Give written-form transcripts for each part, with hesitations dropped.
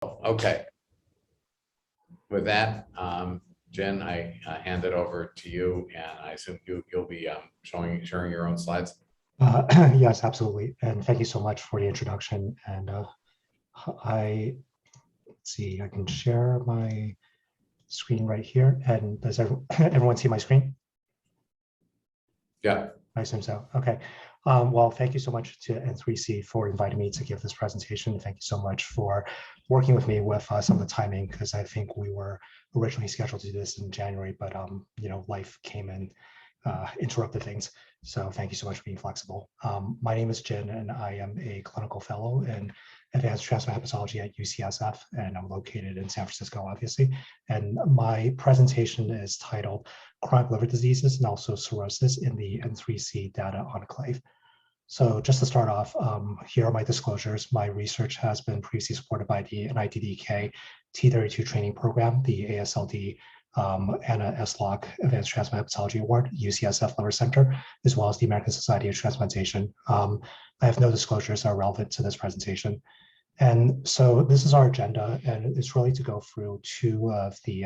Okay. With that, Jen, I hand it over to you, and I assume you'll be sharing your own slides. Yes, absolutely. And thank you so much for the introduction. And let's see, I can share my screen right here. And does everyone see my screen? Yeah. I assume so. Okay. Well, thank you so much to N3C for inviting me to give this presentation. Thank you so much for working with me with some of the timing, because I think we were originally scheduled to do this in January, but life came and interrupted things. So thank you so much for being flexible. My name is Jin, and I am a clinical fellow in advanced transplant hepatology at UCSF, and I'm located in San Francisco, obviously. And my presentation is titled Chronic Liver Diseases and also Cirrhosis in the N3C Data Enclave. So just to start off, here are my disclosures. My research has been previously supported by the NIDDK T32 training program, the ASLD Anna S. Locke Advanced Transplant Hepatology Award, UCSF Liver Center, as well as the American Society of Transplantation. I have no disclosures that are relevant to this presentation. And so this is our agenda, and it's really to go through two of the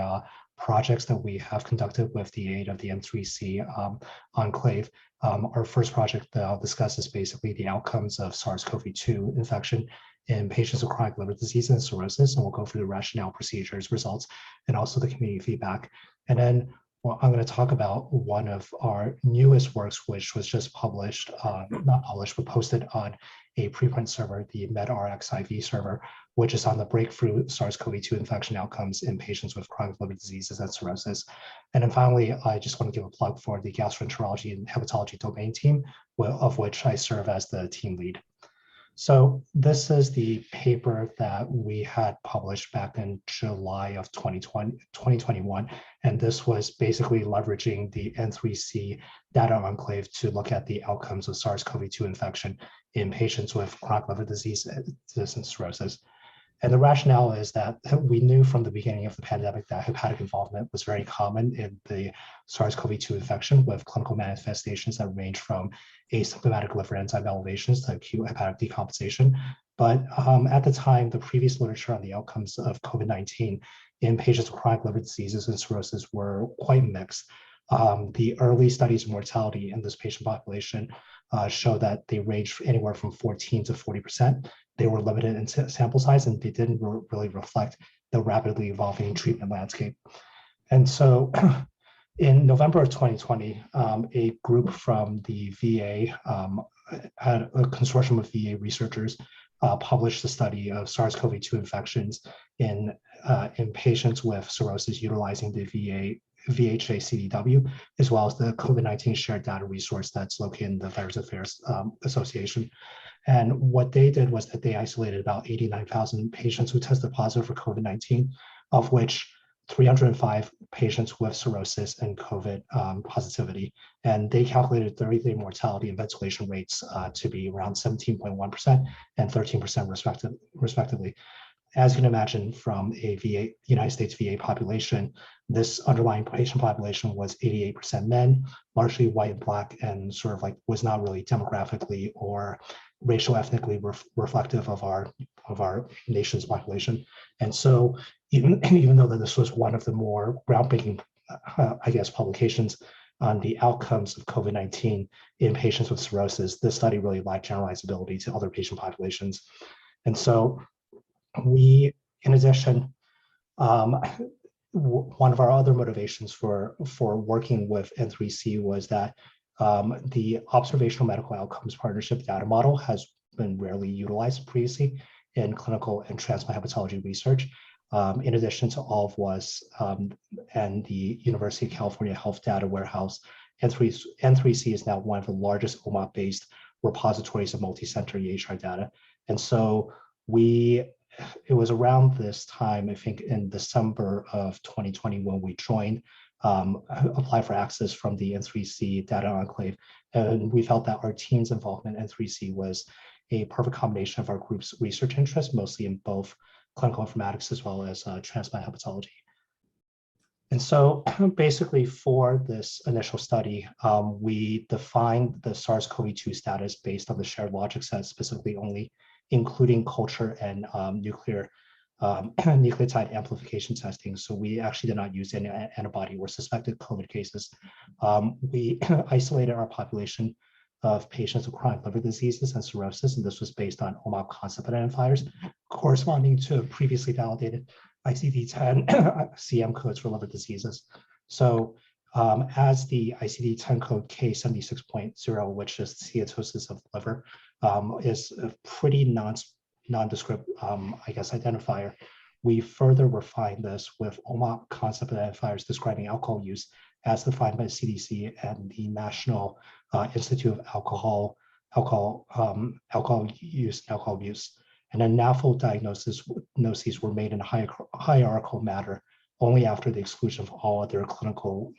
projects that we have conducted with the aid of the N3C Enclave. Our first project that I'll discuss is basically the outcomes of SARS-CoV-2 infection in patients with chronic liver disease and cirrhosis, and we'll go through the rationale, procedures, results, and also the community feedback. And then I'm going to talk about one of our newest works, which was just published, not published, but posted on a preprint server, the medRxiv server, which is on the breakthrough SARS-CoV-2 infection outcomes in patients with chronic liver diseases and cirrhosis. And then finally, I just want to give a plug for the gastroenterology and hepatology domain team, of which I serve as the team lead. So this is the paper that we had published back in July of 2021. And this was basically leveraging the N3C data enclave to look at the outcomes of SARS-CoV-2 infection in patients with chronic liver disease and cirrhosis. And the rationale is that we knew from the beginning of the pandemic that hepatic involvement was very common in the SARS-CoV-2 infection, with clinical manifestations that range from asymptomatic liver enzyme elevations to acute hepatic decompensation. But at the time, the previous literature on the outcomes of COVID-19 in patients with chronic liver diseases and cirrhosis were quite mixed. The early studies of mortality in this patient population show that they range anywhere from 14 to 40%. They were limited in sample size, and they didn't really reflect the rapidly evolving treatment landscape. And so in November of 2020, a group from the VA had a consortium of VA researchers published a study of SARS-CoV-2 infections in patients with cirrhosis utilizing the VHA CDW, as well as the COVID-19 shared data resource that's located in the Veterans Affairs Association. And what they did was that they isolated about 89,000 patients who tested positive for COVID-19, of which 305 patients with cirrhosis and COVID positivity. And they calculated 30-day mortality and ventilation rates to be around 17.1% and 13% respectively. As you can imagine, from a United States VA population, this underlying patient population was 88% men, largely white and Black, and sort of like was not really demographically or racial ethnically reflective of our nation's population. And so even though that this was one of the more groundbreaking, publications on the outcomes of COVID-19 in patients with cirrhosis, this study really lacked generalizability to other patient populations. And so we, in addition, one of our other motivations for working with N3C was that the observational medical outcomes partnership data model has been rarely utilized previously in clinical and transplant hepatology research. In addition to OLVWAS and the University of California Health Data Warehouse, N3C is now one of the largest OMOP-based repositories of multi-center EHR data. And so it was around this time, I think in December of 2020, when we joined, apply for access from the N3C Data Enclave. And we felt that our team's involvement in N3C was a perfect combination of our group's research interests, mostly in both clinical informatics as well as transplant hepatology. And so basically for this initial study, we defined the SARS-CoV-2 status based on the shared logic set, specifically only including culture and nuclear nucleotide amplification testing. So we actually did not use any antibody or suspected COVID cases. We isolated our population of patients with chronic liver diseases and cirrhosis, and this was based on OMOP concept identifiers corresponding to previously validated ICD-10 CM codes for liver diseases. So as the ICD-10 code K76.0, which is cirrhosis of the liver, is a pretty nondescript, I guess, identifier, we further refined this with OMOP concept identifiers describing alcohol use as defined by the CDC and the National Institute of Alcohol Use and Alcohol Abuse. And then NAFLD diagnoses were made in a hierarchical manner only after the exclusion of all other clinical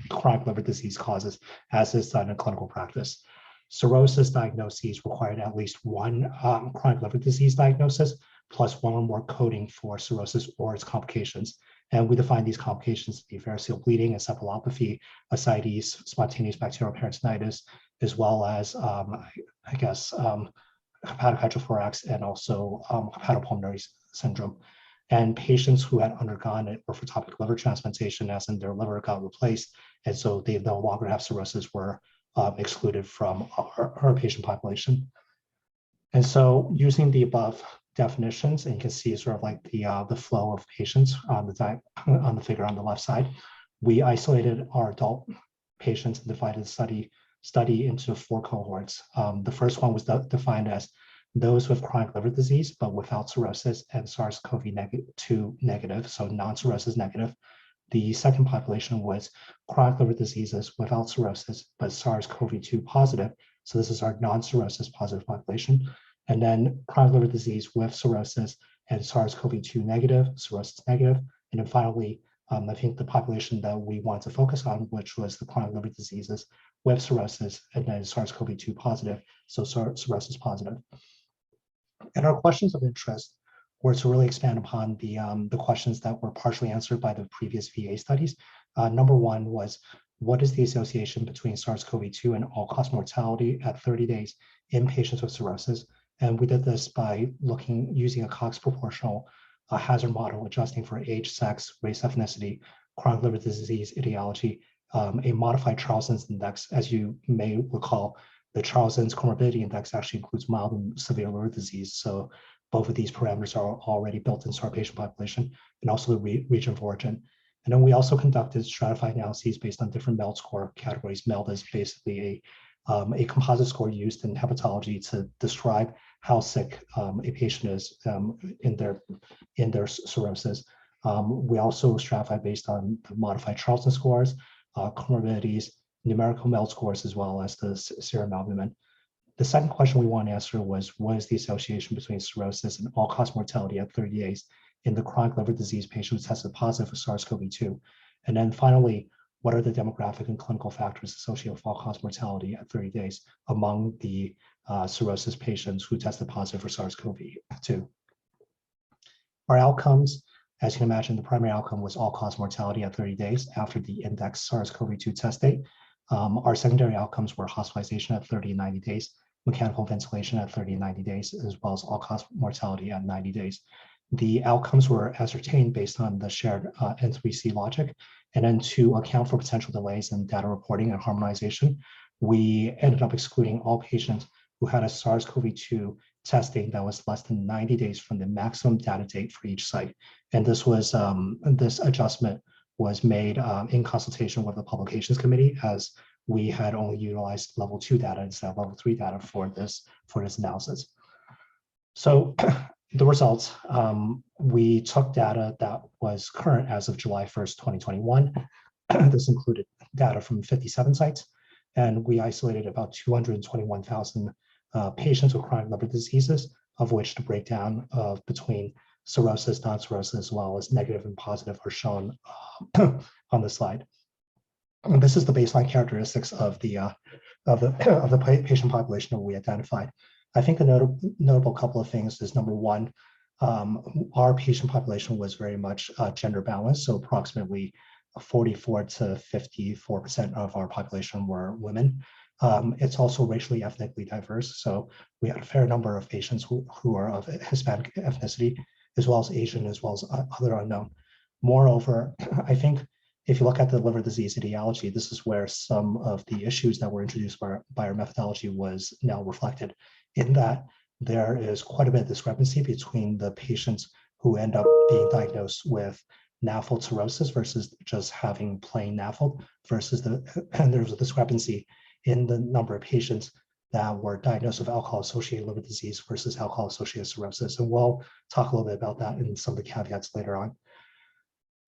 chronic liver disease causes, as is done in clinical practice. Cirrhosis diagnoses required at least one chronic liver disease diagnosis plus one or more coding for cirrhosis or its complications. And we define these complications to be variceal bleeding, encephalopathy, ascites, spontaneous bacterial peritonitis, as well as, hepatic hydrothorax and also hepatopulmonary syndrome. And patients who had undergone it orthotopic liver transplantation, as in their liver got replaced, and so they no longer have cirrhosis, were excluded from our patient population. And so using the above definitions, and you can see sort of like the flow of patients on the figure on the left side, we isolated our adult patients and divided the study into 4 cohorts. The first one was defined as those with chronic liver disease, but without cirrhosis and SARS-CoV-2 negative, so non-cirrhosis negative. The second population was chronic liver diseases without cirrhosis, but SARS-CoV-2 positive. So this is our non-cirrhosis positive population. And then chronic liver disease with cirrhosis and SARS-CoV-2 negative, cirrhosis negative. And then finally, I think the population that we want to focus on, which was the chronic liver diseases with cirrhosis and then SARS-CoV-2 positive, so cirrhosis positive. And our questions of interest were to really expand upon the questions that were partially answered by the previous VA studies. Number one was, what is the association between SARS-CoV-2 and all-cause mortality at 30 days in patients with cirrhosis? And we did this by using a Cox proportional hazard model, adjusting for age, sex, race, ethnicity, chronic liver disease, etiology, a modified Charleston's index. As you may recall, the Charleston's comorbidity index actually includes mild and severe liver disease. So both of these parameters are already built into our patient population, and also the region of origin. And then we also conducted stratified analyses based on different MELD score categories. MELD is basically a composite score used in hepatology to describe how sick a patient is in their cirrhosis. We also stratified based on the modified Charleston scores, comorbidities, numerical MELD scores, as well as the serum albumin. The second question we want to answer was, what is the association between cirrhosis and all-cause mortality at 30 days in the chronic liver disease patient who tested positive for SARS-CoV-2? And then finally, what are the demographic and clinical factors associated with all-cause mortality at 30 days among the cirrhosis patients who tested positive for SARS-CoV-2? Our outcomes, as you can imagine, the primary outcome was all-cause mortality at 30 days after the index SARS-CoV-2 test date. Our secondary outcomes were hospitalization at 30 and 90 days, mechanical ventilation at 30 and 90 days, as well as all-cause mortality at 90 days. The outcomes were ascertained based on the shared N3C logic. And then to account for potential delays in data reporting and harmonization, we ended up excluding all patients who had a SARS-CoV-2 testing that was less than 90 days from the maximum data date for each site. And this was this adjustment was made in consultation with the publications committee, as we had only utilized level 2 data instead of level 3 data for this analysis. So the results, we took data that was current as of July 1st, 2021. This included data from 57 sites, and we isolated about 221,000 patients with chronic liver diseases, of which the breakdown of between cirrhosis, non-cirrhosis, as well as negative and positive are shown on the slide. And this is the baseline characteristics of the patient population that we identified. I think a notable couple of things is, number one, our patient population was very much gender balanced, so approximately 44 to 54% of our population were women. It's also racially, ethnically diverse, so we had a fair number of patients who are of Hispanic ethnicity. as well as Asian, as well as other unknown. Moreover, I think if you look at the liver disease etiology, this is where some of the issues that were introduced by our methodology was now reflected, in that there is quite a bit of discrepancy between the patients who end up being diagnosed with NAFLD cirrhosis versus just having plain NAFLD, versus and there's a discrepancy in the number of patients that were diagnosed with alcohol-associated liver disease versus alcohol-associated cirrhosis. And we'll talk a little bit about that in some of the caveats later on.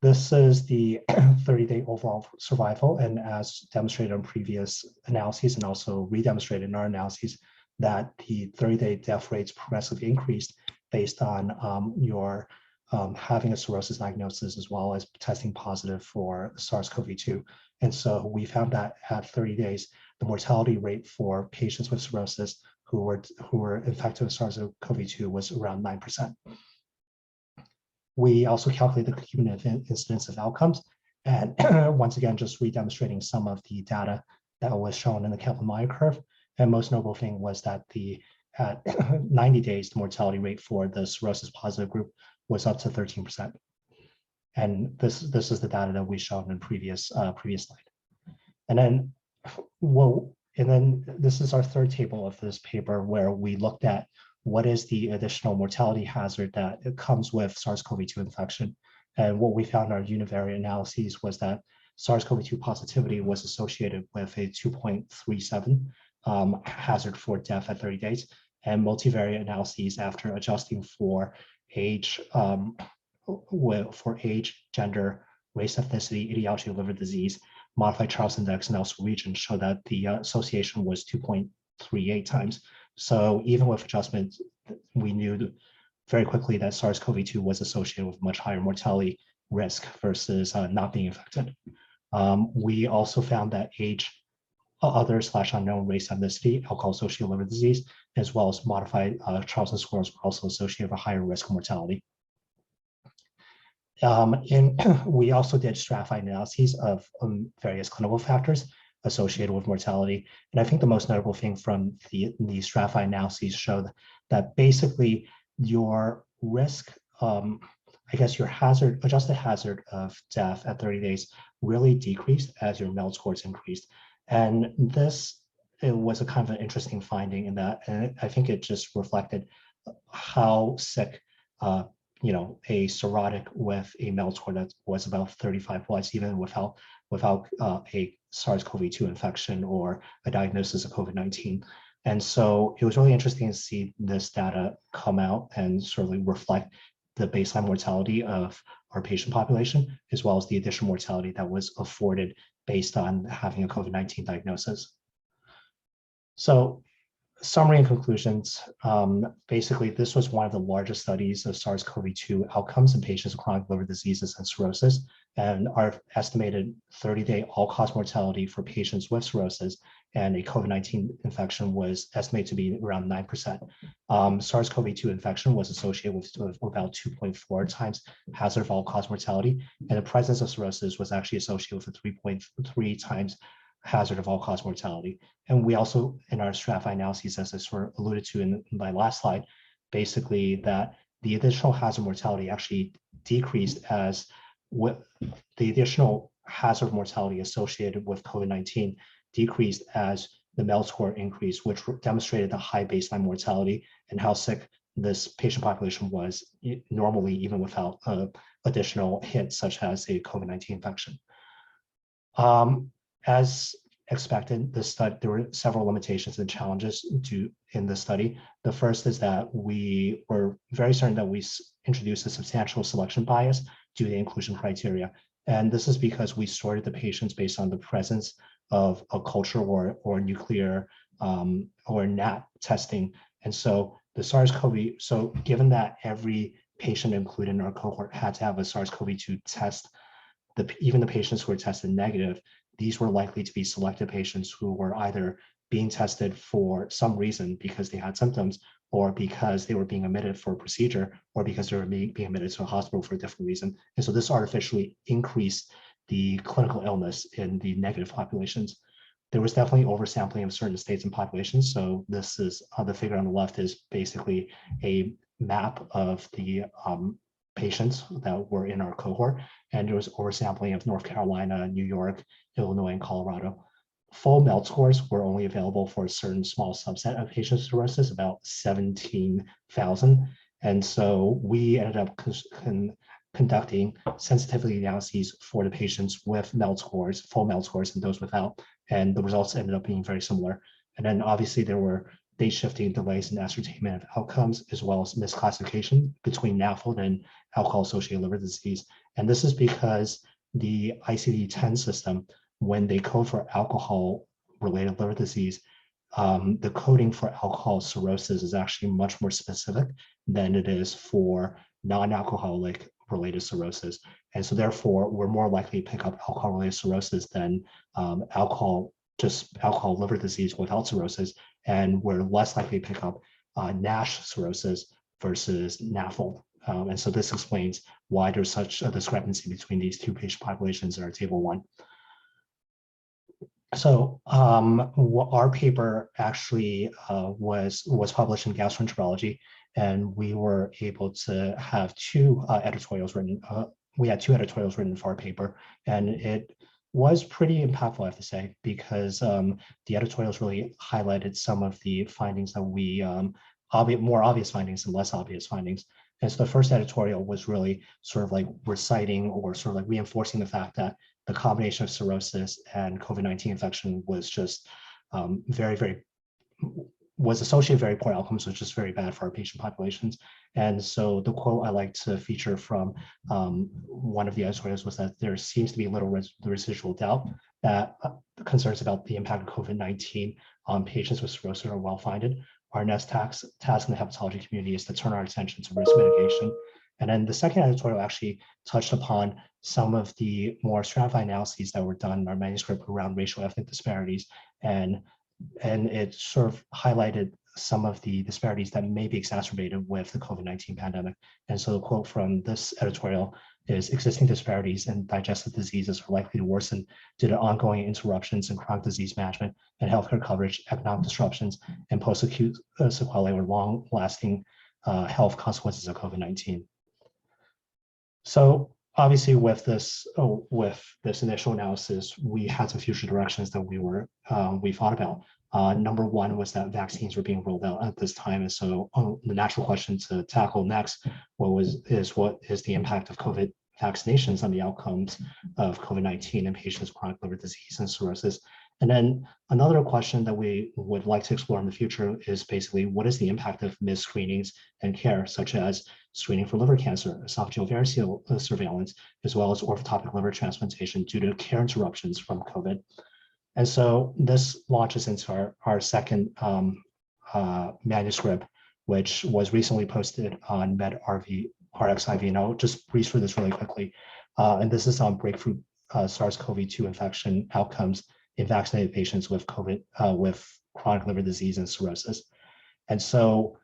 This is the 30-day overall survival, and as demonstrated on previous analyses and also redemonstrated in our analyses, that the 30-day death rates progressively increased based on your having a cirrhosis diagnosis as well as testing positive for SARS-CoV-2. And so we found that at 30 days, the mortality rate for patients with cirrhosis who were infected with SARS-CoV-2 was around 9%. We also calculated the cumulative incidence of outcomes. And once again, just redemonstrating some of the data that was shown in the Kaplan-Meier curve. And most notable thing was that at 90 days, the mortality rate for the cirrhosis positive group was up to 13%. And this is the data that we showed in previous slide. And then, this is our third table of this paper, where we looked at what is the additional mortality hazard that comes with SARS-CoV-2 infection. And what we found in our univariate analyses was that SARS-CoV-2 positivity was associated with a 2.37 hazard for death at 30 days. And multivariate analyses, after adjusting for age, gender, race, ethnicity, etiology of liver disease, modified Charles index, and also region, show that the association was 2.38 times. So even with adjustment, we knew very quickly that SARS-CoV-2 was associated with much higher mortality risk versus not being infected. We also found that age, other/unknown race, ethnicity, alcohol-associated liver disease, as well as modified Charlson scores were also associated with a higher risk of mortality. We also did stratified analyses of various clinical factors associated with mortality. And I think the most notable thing from the stratified analyses showed that basically your risk, I guess your adjusted hazard of death at 30 days really decreased as your MELD scores increased. And it was a kind of an interesting finding in that, and I think it just reflected how sick a cirrhotic with a MELD score that was about 35 was, even without a SARS-CoV-2 infection or a diagnosis of COVID-19. And so it was really interesting to see this data come out and sort of reflect the baseline mortality of our patient population, as well as the additional mortality that was afforded based on having a COVID-19 diagnosis. So, summary and conclusions. Basically, this was one of the largest studies of SARS-CoV-2 outcomes in patients with chronic liver diseases and cirrhosis, and our estimated 30-day all-cause mortality for patients with cirrhosis and a COVID-19 infection was estimated to be around 9%. SARS-CoV-2 infection was associated with about 2.4 times hazard of all-cause mortality, and the presence of cirrhosis was actually associated with a 3.3 times hazard of all-cause mortality. And we also, in our stratified analyses, as I sort of alluded to in my last slide, basically that the additional hazard mortality actually decreased as the additional hazard mortality associated with COVID-19 decreased as the MELD score increased, which demonstrated the high baseline mortality and how sick this patient population was normally, even without additional hits such as a COVID-19 infection. As expected, there were several limitations and challenges in this study. The first is that we were very certain that we introduced a substantial selection bias due to the inclusion criteria. And this is because we sorted the patients based on the presence of a culture or nuclear or NAT testing. And so so given that every patient included in our cohort had to have a SARS-CoV-2 test, even the patients who were tested negative, these were likely to be selected patients who were either being tested for some reason because they had symptoms, or because they were being admitted for a procedure, or because they were being admitted to a hospital for a different reason. And so this artificially increased the clinical illness in the negative populations. There was definitely oversampling of certain states and populations. So this is the figure on the left is basically a map of the patients that were in our cohort, and there was oversampling of North Carolina, New York, Illinois, and Colorado. Full MELD scores were only available for a certain small subset of patients with cirrhosis, about 17,000. And so we ended up conducting sensitivity analyses for the patients with MELD scores, full MELD scores, and those without. And the results ended up being very similar. And then obviously there were date shifting delays in ascertainment of outcomes, as well as misclassification between NAFLD and alcohol-associated liver disease. And this is because the ICD-10 system, when they code for alcohol-related liver disease, the coding for alcohol cirrhosis is actually much more specific than it is for non-alcoholic related cirrhosis. And so therefore, we're more likely to pick up alcohol-related cirrhosis than alcohol liver disease without cirrhosis. And we're less likely to pick up NASH cirrhosis versus NAFLD. And so this explains why there's such a discrepancy between these two patient populations in our table 1. So our paper actually was published in Gastroenterology, and we were able to have two editorials written. We had two editorials written for our paper, and it was pretty impactful, I have to say, because the editorials really highlighted some of the findings that we, more obvious findings and less obvious findings. And so the first editorial was really sort of like reciting or sort of like reinforcing the fact that the combination of cirrhosis and COVID-19 infection was just was associated with very poor outcomes, which is very bad for our patient populations. And so the quote I like to feature from one of the editorials was that there seems to be little residual doubt that concerns about the impact of COVID-19 on patients with cirrhosis are well-founded. Our next task in the hepatology community is to turn our attention to risk mitigation. And then the second editorial actually touched upon some of the more stratified analyses that were done in our manuscript around racial ethnic disparities. And it sort of highlighted some of the disparities that may be exacerbated with the COVID-19 pandemic. And so the quote from this editorial is, existing disparities in digestive diseases are likely to worsen due to ongoing interruptions in chronic disease management and healthcare coverage, economic disruptions, and post-acute sequelae or long-lasting health consequences of COVID-19. So obviously with this initial analysis, we had some future directions that we thought about. Number one was that vaccines were being rolled out at this time. And so the natural question to tackle next what is the impact of COVID vaccinations on the outcomes of COVID-19 in patients with chronic liver disease and cirrhosis. And then another question that we would like to explore in the future is basically what is the impact of missed screenings and care, such as screening for liver cancer, esophageal variceal surveillance, as well as orthotopic liver transplantation due to care interruptions from COVID. And so this launches into our second manuscript, which was recently posted on medRxiv. And I'll just breeze through this really quickly. And this is on breakthrough SARS-CoV-2 infection outcomes in vaccinated patients with COVID, with chronic liver disease and cirrhosis. And so,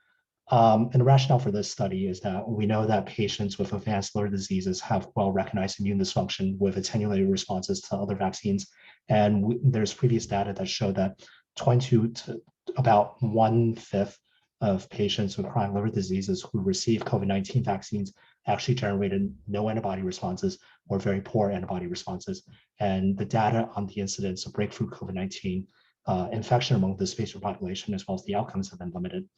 and the rationale for this study is that we know that patients with advanced liver diseases have well-recognized immune dysfunction with attenuated responses to other vaccines. And there's previous data that show that 22 to about 1/5 of patients with chronic liver diseases who receive COVID-19 vaccines actually generated no antibody responses or very poor antibody responses. And the data on the incidence of breakthrough COVID-19 infection among this patient population, as well as the outcomes, have been limited.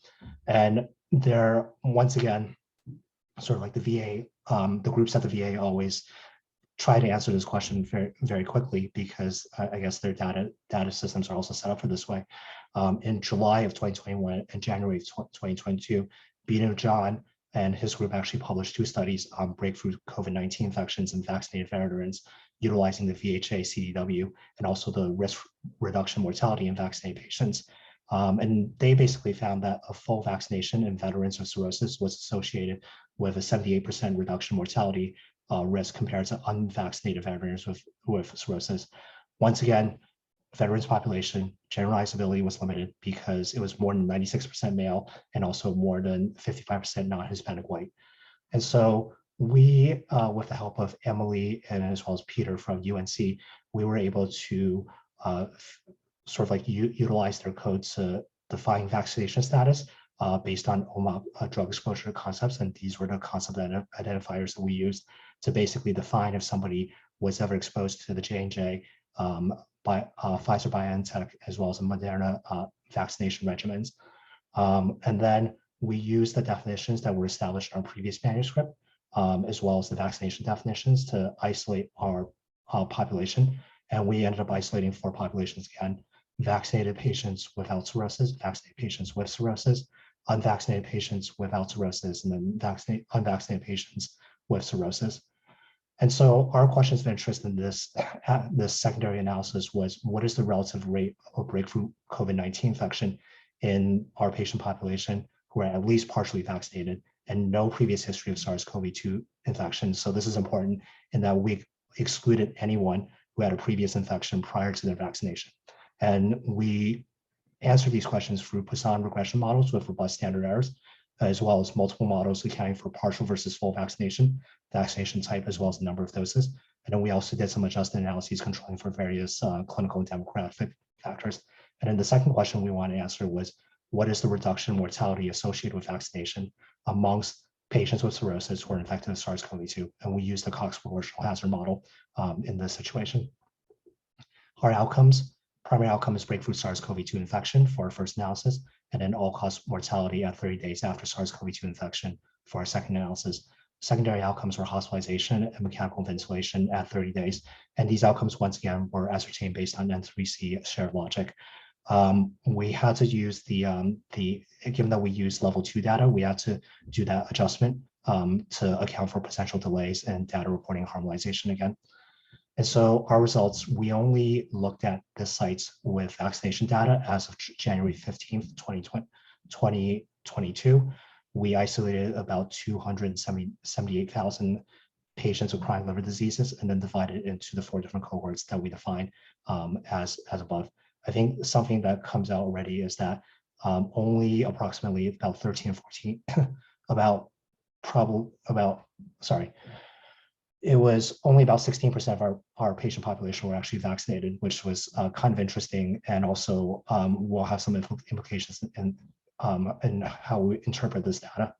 And they're, once again, sort of like the VA, the groups at the VA always try to answer this question very, very quickly because I guess their data systems are also set up for this way. In July of 2021 and January of 2022, Bino John and his group actually published 2 studies on breakthrough COVID-19 infections in vaccinated veterans utilizing the VHA CDW and also the risk reduction mortality in vaccinated patients. And they basically found that a full vaccination in veterans with cirrhosis was associated with a 78% reduction in mortality risk compared to unvaccinated veterans with cirrhosis. Once again, veterans population generalizability was limited because it was more than 96% male and also more than 55% non-Hispanic white. And so we, with the help of Emily and as well as Peter from UNC, we were able to sort of like utilize their code to define vaccination status based on OMA drug exposure concepts. And these were the concept identifiers that we used to basically define if somebody was ever exposed to the J&J by Pfizer BioNTech, as well as the Moderna vaccination regimens. And then we used the definitions that were established in our previous manuscript, as well as the vaccination definitions to isolate our population. And we ended up isolating 4 populations again: vaccinated patients without cirrhosis, vaccinated patients with cirrhosis, unvaccinated patients without cirrhosis, and then unvaccinated patients with cirrhosis. And so our questions of interest in this secondary analysis was, what is the relative rate of breakthrough COVID-19 infection in our patient population who are at least partially vaccinated and no previous history of SARS-CoV-2 infection? So this is important in that we excluded anyone who had a previous infection prior to their vaccination. And we answered these questions through Poisson regression models with robust standard errors, as well as multiple models accounting for partial versus full vaccination type, as well as the number of doses. And then we also did some adjusted analyses controlling for various clinical and demographic factors. And then the second question we want to answer was, what is the reduction in mortality associated with vaccination amongst patients with cirrhosis who are infected with SARS-CoV-2? And we used the Cox proportional hazard model in this situation. Our outcomes: primary outcome is breakthrough SARS-CoV-2 infection for our first analysis, and then all-cause mortality at 30 days after SARS-CoV-2 infection for our second analysis. Secondary outcomes were hospitalization and mechanical ventilation at 30 days. And these outcomes, once again, were ascertained based on N3C shared logic. We had to use given that we used level 2 data, we had to do that adjustment to account for potential delays and data reporting harmonization again. And so our results, we only looked at the sites with vaccination data as of January 15th, 2022. We isolated about 278,000 patients with chronic liver diseases and then divided it into the 4 different cohorts that we defined as above. I think something that comes out already is that only approximately about 13 or 14, it was only about 16% of our patient population were actually vaccinated, which was kind of interesting, and also will have some implications in how we interpret this data.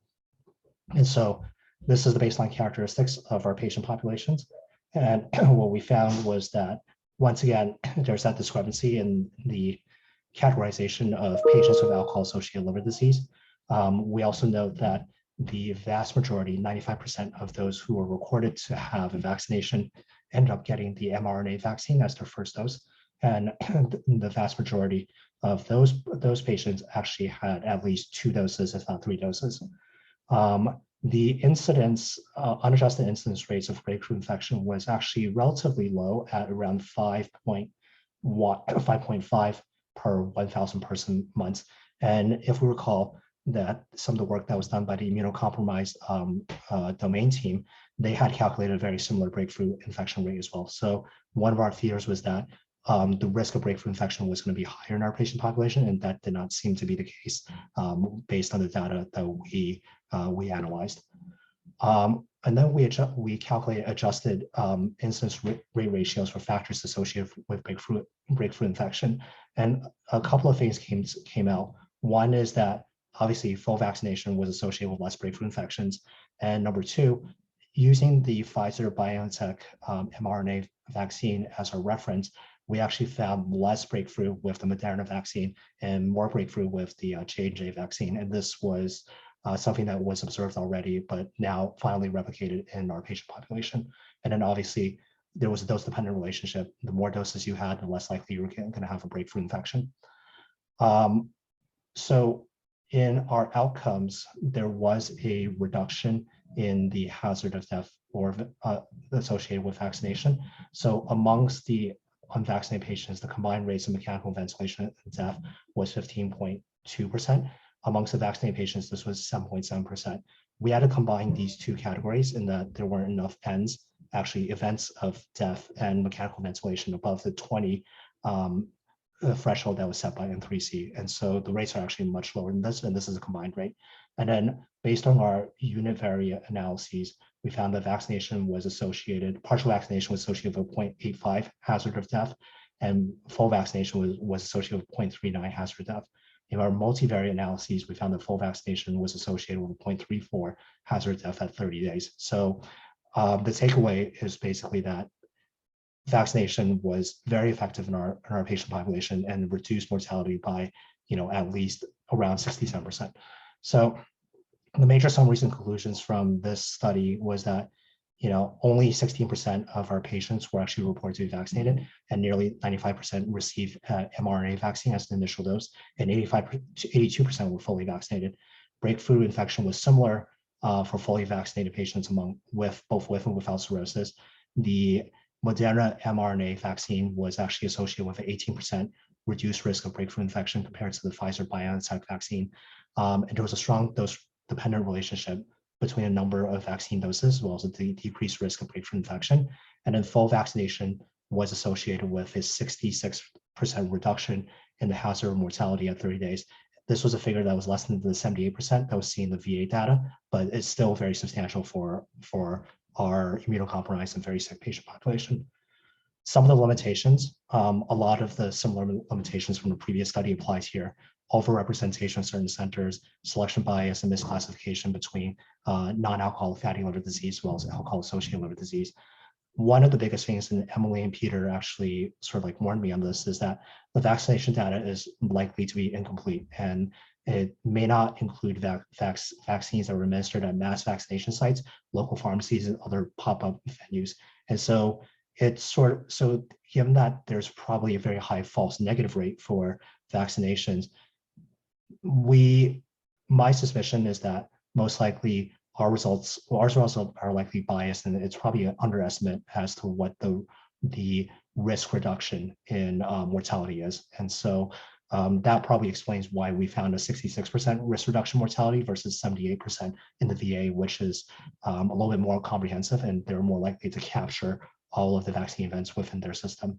And so this is the baseline characteristics of our patient populations. And what we found was that, once again, there's that discrepancy in the categorization of patients with alcohol-associated liver disease. We also note that the vast majority, 95% of those who were recorded to have a vaccination ended up getting the mRNA vaccine as their first dose. And the vast majority of those patients actually had at least 2 doses, if not 3 doses. The incidence, unadjusted incidence rates of breakthrough infection was actually relatively low at around 5.5 per 1,000 person months. And if we recall that some of the work that was done by the immunocompromised domain team, they had calculated a very similar breakthrough infection rate as well. So one of our fears was that the risk of breakthrough infection was going to be higher in our patient population, and that did not seem to be the case based on the data that we analyzed. And then we calculated adjusted incidence rate ratios for factors associated with breakthrough infection. And a couple of things came out. One is that obviously full vaccination was associated with less breakthrough infections. And number 2, using the Pfizer BioNTech mRNA vaccine as our reference, we actually found less breakthrough with the Moderna vaccine and more breakthrough with the J&J vaccine. And this was something that was observed already, but now finally replicated in our patient population. And then obviously there was a dose-dependent relationship. The more doses you had, the less likely you were going to have a breakthrough infection. So in our outcomes, there was a reduction in the hazard of death or associated with vaccination. So amongst the unvaccinated patients, the combined rates of mechanical ventilation and death was 15.2%. Amongst the vaccinated patients, this was 7.7%. We had to combine these 2 categories in that there weren't enough N's, actually events of death and mechanical ventilation above the 20 threshold that was set by N3C. And so the rates are actually much lower than this, and this is a combined rate. And then based on our univariate analyses, we found that partial vaccination was associated with 0.85 hazard of death, and full vaccination was associated with 0.39 hazard of death. In our multivariate analyses, we found that full vaccination was associated with a 0.34 hazard death at 30 days. So the takeaway is basically that vaccination was very effective in our patient population and reduced mortality by, at least around 67%. So the major summaries and conclusions from this study was that, only 16% of our patients were actually reported to be vaccinated, and nearly 95% received mRNA vaccine as an initial dose, and 82% were fully vaccinated. Breakthrough infection was similar for fully vaccinated patients both with and without cirrhosis. The Moderna mRNA vaccine was actually associated with an 18% reduced risk of breakthrough infection compared to the Pfizer-BioNTech vaccine. And there was a strong dose-dependent relationship between a number of vaccine doses, as well as the decreased risk of breakthrough infection. And then full vaccination was associated with a 66% reduction in the hazard of mortality at 30 days. This was a figure that was less than the 78% that was seen in the VA data, but it's still very substantial for our immunocompromised and very sick patient population. Some of the limitations, a lot of the similar limitations from the previous study applies here. Overrepresentation of certain centers, selection bias, and misclassification between non-alcoholic fatty liver disease as well as alcohol-associated liver disease. One of the biggest things, and Emily and Peter actually sort of like warned me on this, is that the vaccination data is likely to be incomplete, and it may not include vaccines that were administered at mass vaccination sites, local pharmacies, and other pop-up venues. And so so given that there's probably a very high false negative rate for vaccinations, my suspicion is that most likely our results are likely biased, and it's probably an underestimate as to what the risk reduction in mortality is. And so that probably explains why we found a 66% risk reduction mortality versus 78% in the VA, which is a little bit more comprehensive, and they're more likely to capture all of the vaccine events within their system.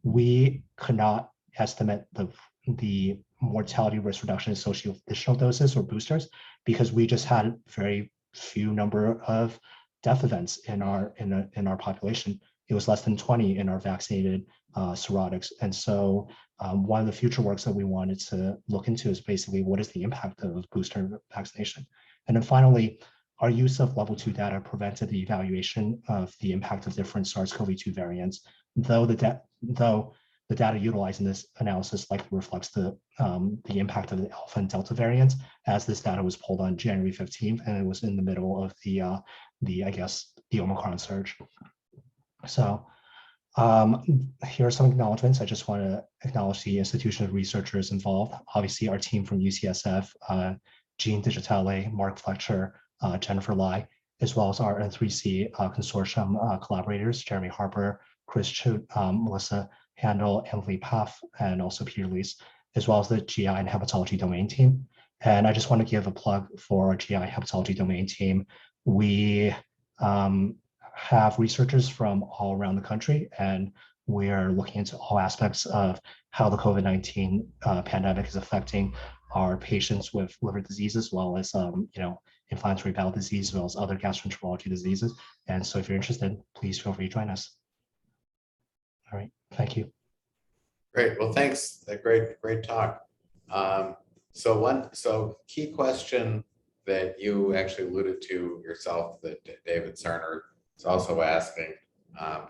We could not estimate the mortality risk reduction associated with additional doses or boosters because we just had very few number of death events in our population. It was less than 20 in our vaccinated cirrhotics. And so one of the future works that we wanted to look into is basically what is the impact of booster vaccination. And then finally, our use of level 2 data prevented the evaluation of the impact of different SARS-CoV-2 variants, though the data utilized in this analysis likely reflects the impact of the Alpha and Delta variants, as this data was pulled on January 15th, and it was in the middle of the Omicron surge. So here are some acknowledgements. I just want to acknowledge the institution of researchers involved. Obviously, our team from UCSF, Jean Digitale, Mark Fletcher, Jennifer Lai, as well as our N3C consortium collaborators, Jeremy Harper, Chris Chute, Melissa Handel, Emily Paff, and also Peter Lees, as well as the GI and hepatology domain team. And I just want to give a plug for our GI hepatology domain team. We have researchers from all around the country, and we are looking into all aspects of how the COVID-19 pandemic is affecting our patients with liver disease, as well as inflammatory bowel disease, as well as other gastroenterology diseases. And so if you're interested, please feel free to join us. All right, thank you. Great, well, thanks, great talk. So key question that you actually alluded to yourself, that David Cerner is also asking,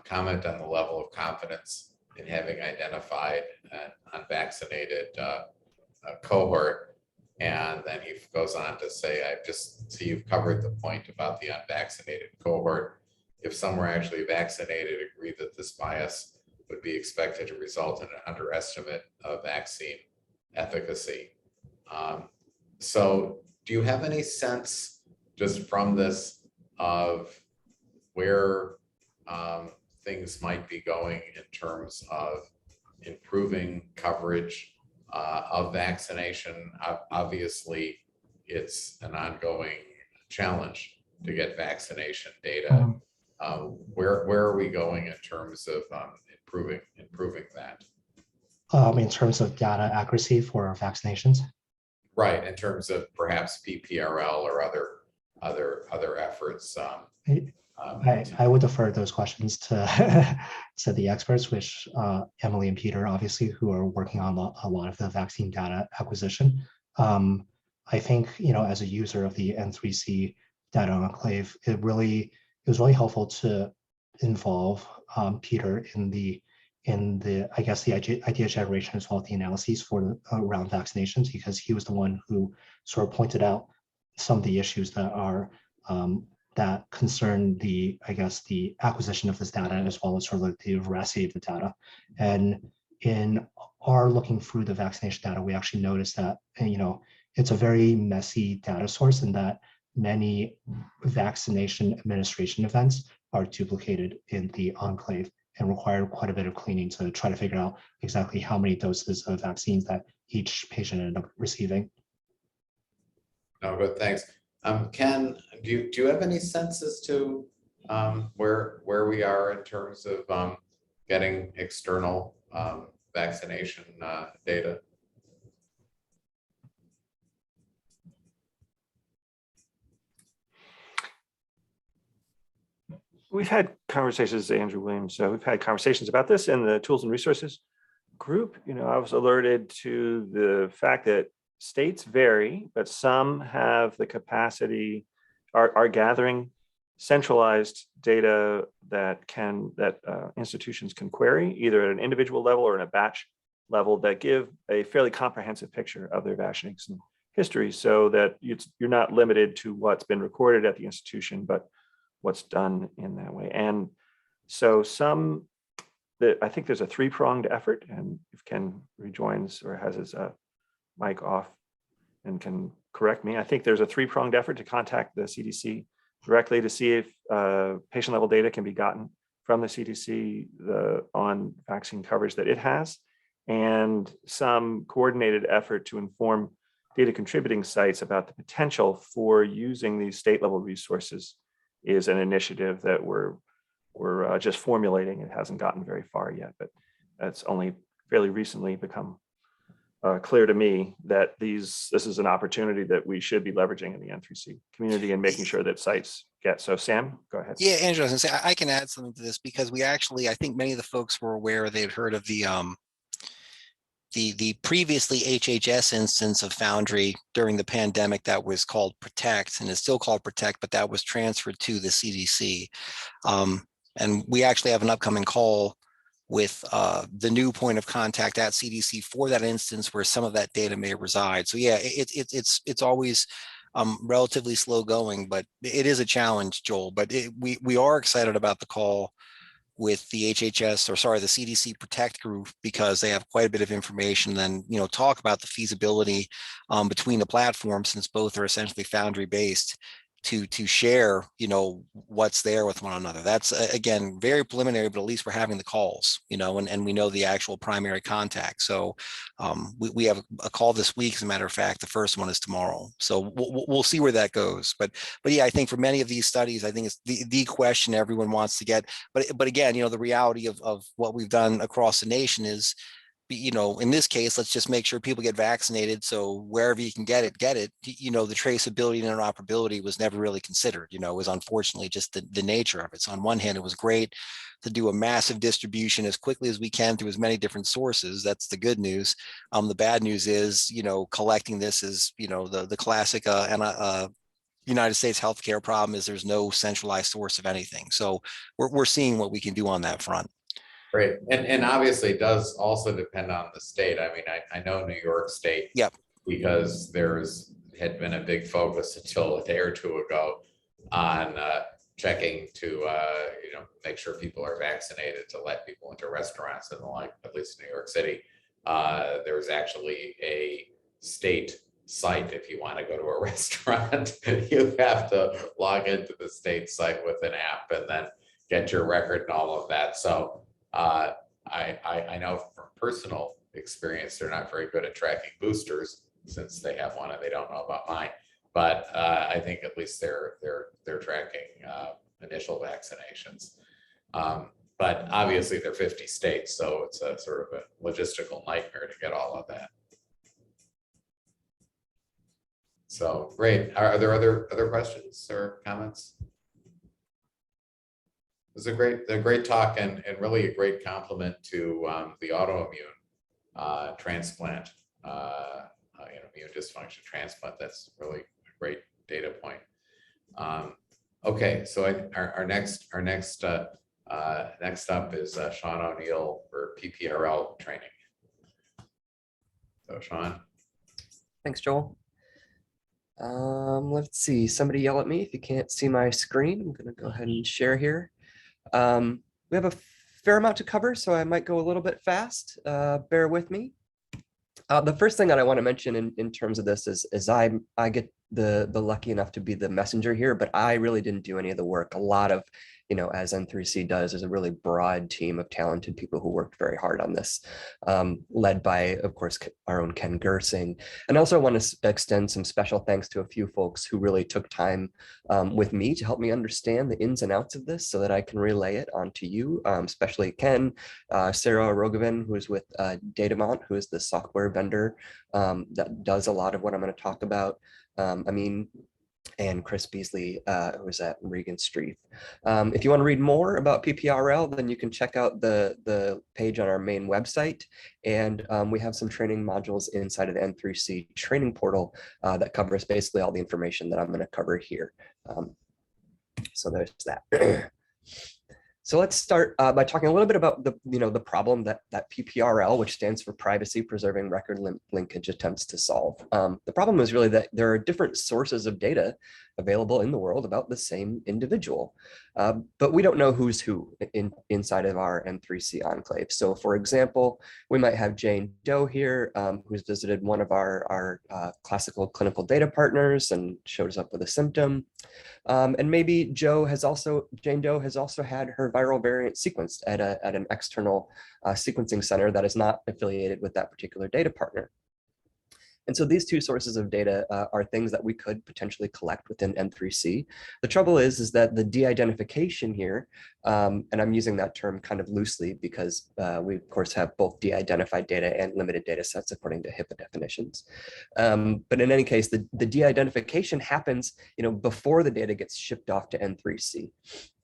comment on the level of confidence in having identified an unvaccinated cohort. And then he goes on to say, I just see you've covered the point about the unvaccinated cohort. If some were actually vaccinated, agree that this bias would be expected to result in an underestimate of vaccine efficacy. So do you have any sense just from this of where things might be going in terms of improving coverage of vaccination? Obviously, it's an ongoing challenge to get vaccination data. Where are we going in terms of improving that? In terms of data accuracy for vaccinations? Right, in terms of perhaps PPRL or other efforts. I would defer those questions to to the experts, which Emily and Peter, obviously, who are working on a lot of the vaccine data acquisition. I think, as a user of the N3C data enclave, it was really helpful to involve Peter in the I guess the idea generation as well as the analyses for around vaccinations, because he was the one who sort of pointed out some of the issues that are that concern the, I guess, the acquisition of this data as well as sort of like the veracity of the data. And in our looking through the vaccination data, we actually noticed that, it's a very messy data source, and that many vaccination administration events are duplicated in the enclave and require quite a bit of cleaning to try to figure out exactly how many doses of vaccines that each patient ended up receiving. No, good, thanks. Ken, do you have any sense as to where we are in terms of getting external vaccination data? We've had conversations, Andrew Williams, so we've had conversations about this in the tools and resources group. I was alerted to the fact that states vary, but some have the capacity, are gathering centralized data that institutions can query, either at an individual level or in a batch level, that give a fairly comprehensive picture of their vaccination history, so that you're not limited to what's been recorded at the institution, but what's done in that way. And so I think there's a three-pronged effort, and if Ken rejoins or has his mic off and can correct me, I think there's a three-pronged effort to contact the CDC directly to see if patient-level data can be gotten from the CDC on vaccine coverage that it has, and some coordinated effort to inform data contributing sites about the potential for using these state-level resources is an initiative that we're just formulating. It hasn't gotten very far yet, but that's only fairly recently become clear to me that this is an opportunity that we should be leveraging in the N3C community and making sure that sites get. So Sam, go ahead. Yeah, Andrew, I was gonna say, I can add something to this, because we actually, I think many of the folks were aware, they had heard of the previously HHS instance of Foundry during the pandemic that was called Protect, and it's still called Protect, but that was transferred to the CDC. And we actually have an upcoming call with the new point of contact at CDC for that instance where some of that data may reside. So yeah, it's always relatively slow going, but it is a challenge, Joel. But we are excited about the call with the the CDC Protect group, because they have quite a bit of information, and talk about the feasibility between the platforms, since both are essentially Foundry based, to share what's there with one another. That's again very preliminary, but at least we're having the calls, and we know the actual primary contact. So we have a call this week, as a matter of fact. The first one is tomorrow, so we'll see where that goes. But yeah, I think for many of these studies, I think it's the question everyone wants to get. But again, the reality of what we've done across the nation is, in this case, let's just make sure people get vaccinated. So wherever you can get it. The traceability and interoperability was never really considered. It was unfortunately just the nature of it. So on one hand, it was great to do a massive distribution as quickly as we can through as many different sources. That's the good news. The bad news is, collecting this is, the classic United States healthcare problem is there's no centralized source of anything. So we're seeing what we can do on that front. Great. And obviously it does also depend on the state. I mean, I know New York State, yep, because had been a big focus until a day or two ago on checking to make sure people are vaccinated to let people into restaurants and the like. At least in New York City, there was actually a state site. If you want to go to a restaurant, you have to log into the state site with an app and then get your record and all of that. So I know from personal experience, they're not very good at tracking boosters, since they have one and they don't know about mine. But I think at least they're tracking initial vaccinations. But obviously they're 50 states, so it's a sort of a logistical nightmare to get all of that. So great. Are there other questions or comments? was a great talk and really a great compliment to the autoimmune transplant, immune dysfunction transplant. That's really a great data point. Okay, so our next up is Shawn ONeil for PPRL training. So Shawn. Thanks, Joel. Let's see, somebody yell at me if you can't see my screen. I'm gonna go ahead and share here. We have a fair amount to cover, so I might go a little bit fast. Bear with me. The first thing that I want to mention in terms of this is I get the lucky enough to be the messenger here, but I really didn't do any of the work. A lot of, as N3C does, is a really broad team of talented people who worked very hard on this, led by, of course, our own Ken Gersing. And also want to extend some special thanks to a few folks who really took time with me to help me understand the ins and outs of this so that I can relay it onto you, especially Ken, Sarah Rogovan, who is with Datamont, who is the software vendor that does a lot of what I'm going to talk about. And Chris Beasley, who was at Regan Street. If you want to read more about PPRL, then you can check out the page on our main website. And we have some training modules inside of the N3C training portal that covers basically all the information that I'm going to cover here. So there's that. So let's start by talking a little bit about the problem that PPRL, which stands for Privacy Preserving Record Linkage, attempts to solve. The problem is really that there are different sources of data available in the world about the same individual, but we don't know who's who inside of our N3C enclave. So for example, we might have Jane Doe here, who's visited one of our classical clinical data partners and shows up with a symptom. And maybe Jane Doe has also had her viral variant sequenced at an external sequencing center that is not affiliated with that particular data partner. And so these two sources of data are things that we could potentially collect within N3C. The trouble is that the de-identification here, and I'm using that term kind of loosely because we of course have both de-identified data and limited data sets according to HIPAA definitions. But in any case, the de-identification happens before the data gets shipped off to N3C.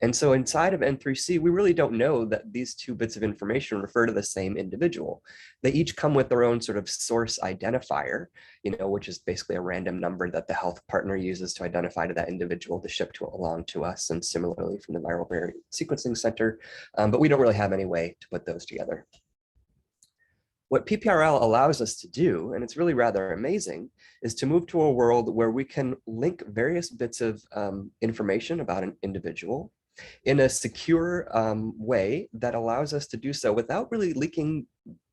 And so inside of N3C, we really don't know that these two bits of information refer to the same individual. They each come with their own sort of source identifier, which is basically a random number that the health partner uses to identify to that individual to ship along to us, and similarly from the viral variant sequencing center, but we don't really have any way to put those together. What PPRL allows us to do, and it's really rather amazing, is to move to a world where we can link various bits of information about an individual in a secure way that allows us to do so without really leaking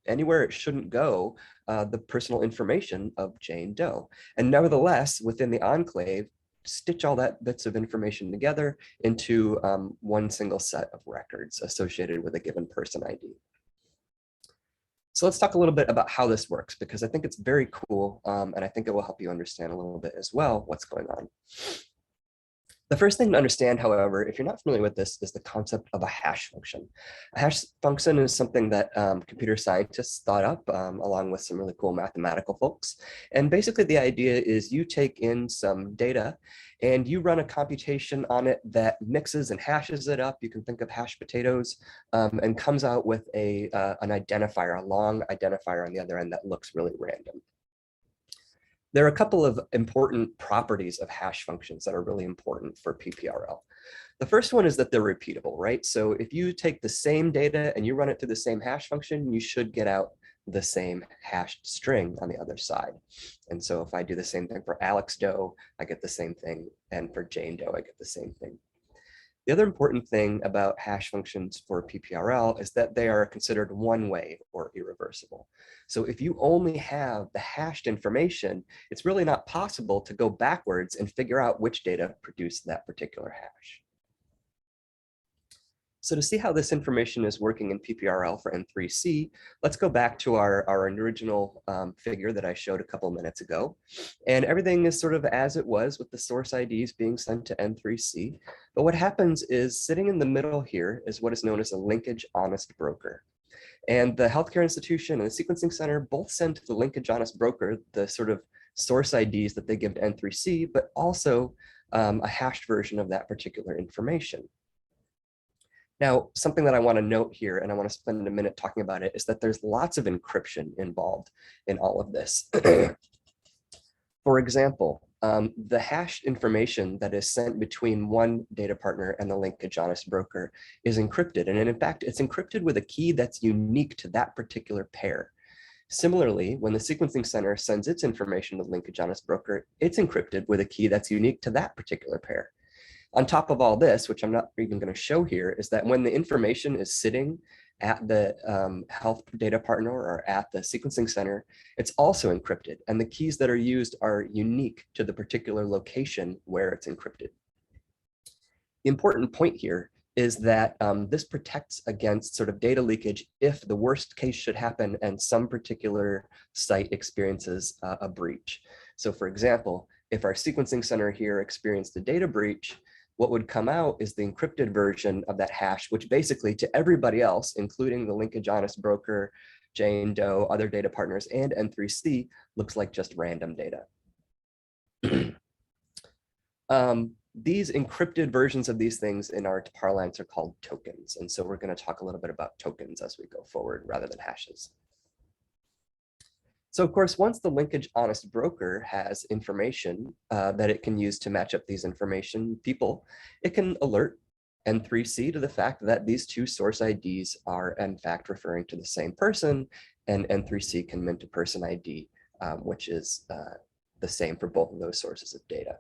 anywhere it shouldn't go the personal information of Jane Doe. And nevertheless, within the enclave, stitch all that bits of information together into one single set of records associated with a given person ID. So let's talk a little bit about how this works, because I think it's very cool, and I think it will help you understand a little bit as well what's going on. The first thing to understand, however, if you're not familiar with this, is the concept of a hash function. A hash function is something that computer scientists thought up along with some really cool mathematical folks. And basically the idea is you take in some data and you run a computation on it that mixes and hashes it up. You can think of hash potatoes, and comes out with an identifier, a long identifier on the other end that looks really random. There are a couple of important properties of hash functions that are really important for PPRL. The first one is that they're repeatable, right? So if you take the same data and you run it through the same hash function, you should get out the same hashed string on the other side. And so if I do the same thing for Alex Doe, I get the same thing. And for Jane Doe, I get the same thing. The other important thing about hash functions for PPRL is that they are considered one-way or irreversible. So if you only have the hashed information, it's really not possible to go backwards and figure out which data produced that particular hash. So to see how this information is working in PPRL for N3C, let's go back to our original figure that I showed a couple minutes ago. And everything is sort of as it was with the source IDs being sent to N3C. But what happens is sitting in the middle here is what is known as a linkage honest broker. And the healthcare institution and the sequencing center both send to the linkage honest broker the sort of source IDs that they give to N3C, but also a hashed version of that particular information. Now, something that I want to note here, and I want to spend a minute talking about it, is that there's lots of encryption involved in all of this. For example, the hashed information that is sent between one data partner and the linkage honest broker is encrypted. And in fact, it's encrypted with a key that's unique to that particular pair. Similarly, when the sequencing center sends its information to the linkage honest broker, it's encrypted with a key that's unique to that particular pair. On top of all this, which I'm not even going to show here, is that when the information is sitting at the health data partner or at the sequencing center, it's also encrypted. And the keys that are used are unique to the particular location where it's encrypted. The important point here is that this protects against sort of data leakage if the worst case should happen and some particular site experiences a breach. So for example, if our sequencing center here experienced a data breach, what would come out is the encrypted version of that hash, which basically to everybody else, including the linkage honest broker, Jane Doe, other data partners, and N3C, looks like just random data. These encrypted versions of these things in our parlance are called tokens. And so we're going to talk a little bit about tokens as we go forward rather than hashes. So of course, once the linkage honest broker has information that it can use to match up these information people, it can alert N3C to the fact that these two source IDs are in fact referring to the same person, and N3C can mint a person ID, which is the same for both of those sources of data.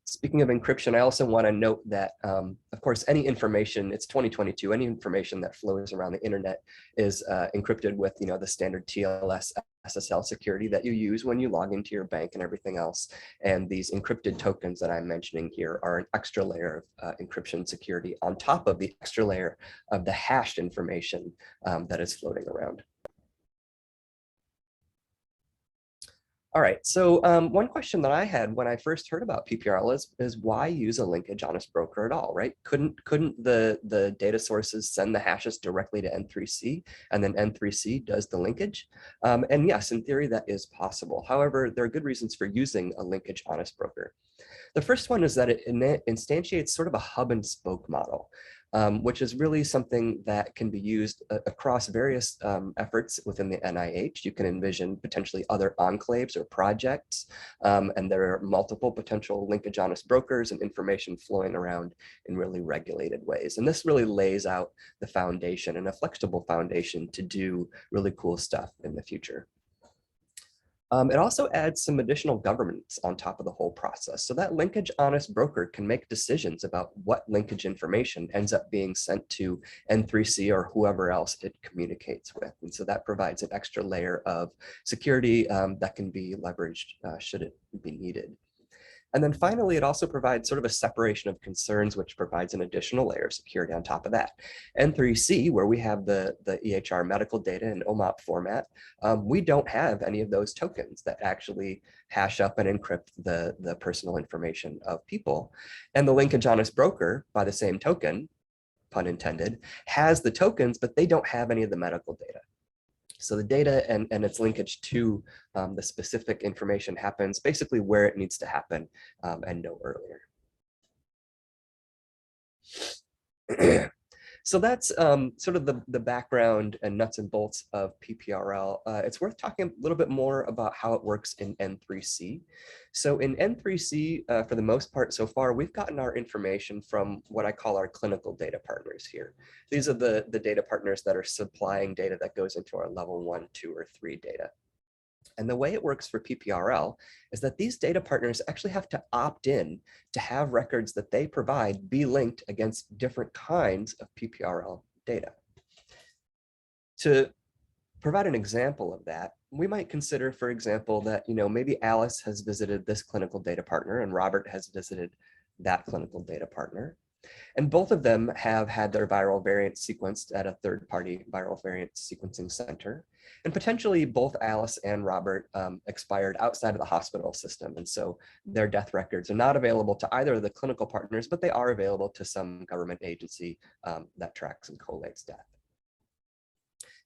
Speaking of encryption, I also want to note that, of course, any information, it's 2022, any information that flows around the internet is encrypted with, the standard TLS SSL security that you use when you log into your bank and everything else. And these encrypted tokens that I'm mentioning here are an extra layer of encryption security on top of the extra layer of the hashed information that is floating around. All right, so one question that I had when I first heard about PPRL is why use a linkage honest broker at all, right? Couldn't the data sources send the hashes directly to N3C and then N3C does the linkage? And yes, in theory, that is possible. However, there are good reasons for using a linkage honest broker. The first one is that it instantiates sort of a hub and spoke model. Which is really something that can be used across various efforts within the NIH. You can envision potentially other enclaves or projects, and there are multiple potential linkage honest brokers and information flowing around in really regulated ways. And this really lays out the foundation and a flexible foundation to do really cool stuff in the future. It also adds some additional governance on top of the whole process. So that linkage honest broker can make decisions about what linkage information ends up being sent to N3C or whoever else it communicates with. And so that provides an extra layer of security that can be leveraged should it be needed. And then finally, it also provides sort of a separation of concerns, which provides an additional layer of security on top of that. N3C, where we have the EHR medical data in OMOP format, we don't have any of those tokens that actually hash up and encrypt the personal information of people. And the linkage honest broker, by the same token, pun intended, has the tokens, but they don't have any of the medical data. So the data and its linkage to the specific information happens basically where it needs to happen and no earlier. So that's sort of the background and nuts and bolts of PPRL. It's worth talking a little bit more about how it works in N3C. So in N3C, for the most part so far, we've gotten our information from what I call our clinical data partners here. These are the data partners that are supplying data that goes into our level 1, 2, or 3 data. And the way it works for PPRL is that these data partners actually have to opt in to have records that they provide be linked against different kinds of PPRL data. To provide an example of that, we might consider, for example, that maybe Alice has visited this clinical data partner and Robert has visited that clinical data partner. And both of them have had their viral variants sequenced at a third-party viral variant sequencing center. And potentially both Alice and Robert expired outside of the hospital system. And so their death records are not available to either of the clinical partners, but they are available to some government agency that tracks and collates death.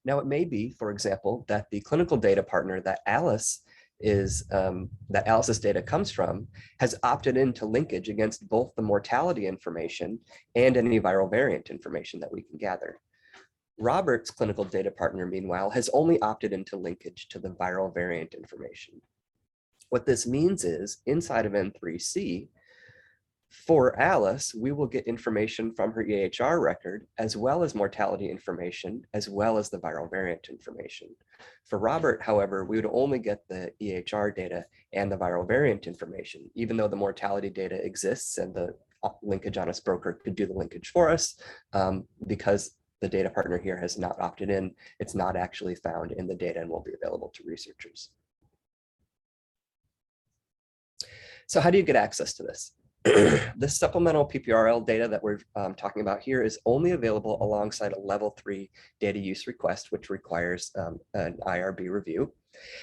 Now, it may be, for example, that the clinical data partner that Alice is that Alice's data comes from has opted into linkage against both the mortality information and any viral variant information that we can gather. Robert's clinical data partner, meanwhile, has only opted into linkage to the viral variant information. What this means is inside of N3C, for Alice, we will get information from her EHR record, as well as mortality information, as well as the viral variant information. For Robert, however, we would only get the EHR data and the viral variant information, even though the mortality data exists and the linkage honest broker could do the linkage for us. Because the data partner here has not opted in, it's not actually found in the data and won't be available to researchers. So how do you get access to this? This supplemental PPRL data that we're talking about here is only available alongside a level 3 data use request, which requires an IRB review.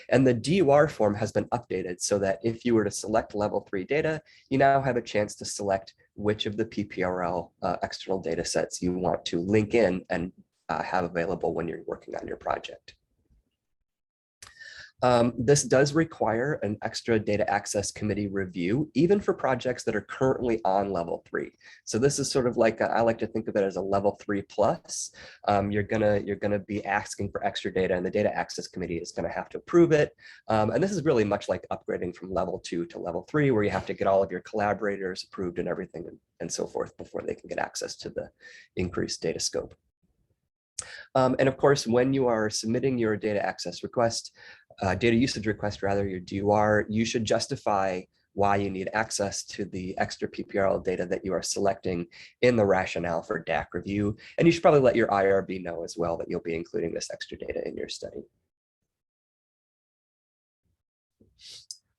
And the DUR form has been updated so that if you were to select level 3 data, you now have a chance to select which of the PPRL external data sets you want to link in and have available when you're working on your project. This does require an extra data access committee review, even for projects that are currently on level 3. So this is sort of like, I like to think of it as a level 3 plus. You're gonna be asking for extra data, and the data access committee is gonna have to approve it. And this is really much like upgrading from level 2 to level 3, where you have to get all of your collaborators approved and everything and so forth before they can get access to the increased data scope. And of course, when you are submitting your data access request, data usage request rather, your DUR, you should justify why you need access to the extra PPRL data that you are selecting in the rationale for DAC review. And you should probably let your IRB know as well that you'll be including this extra data in your study.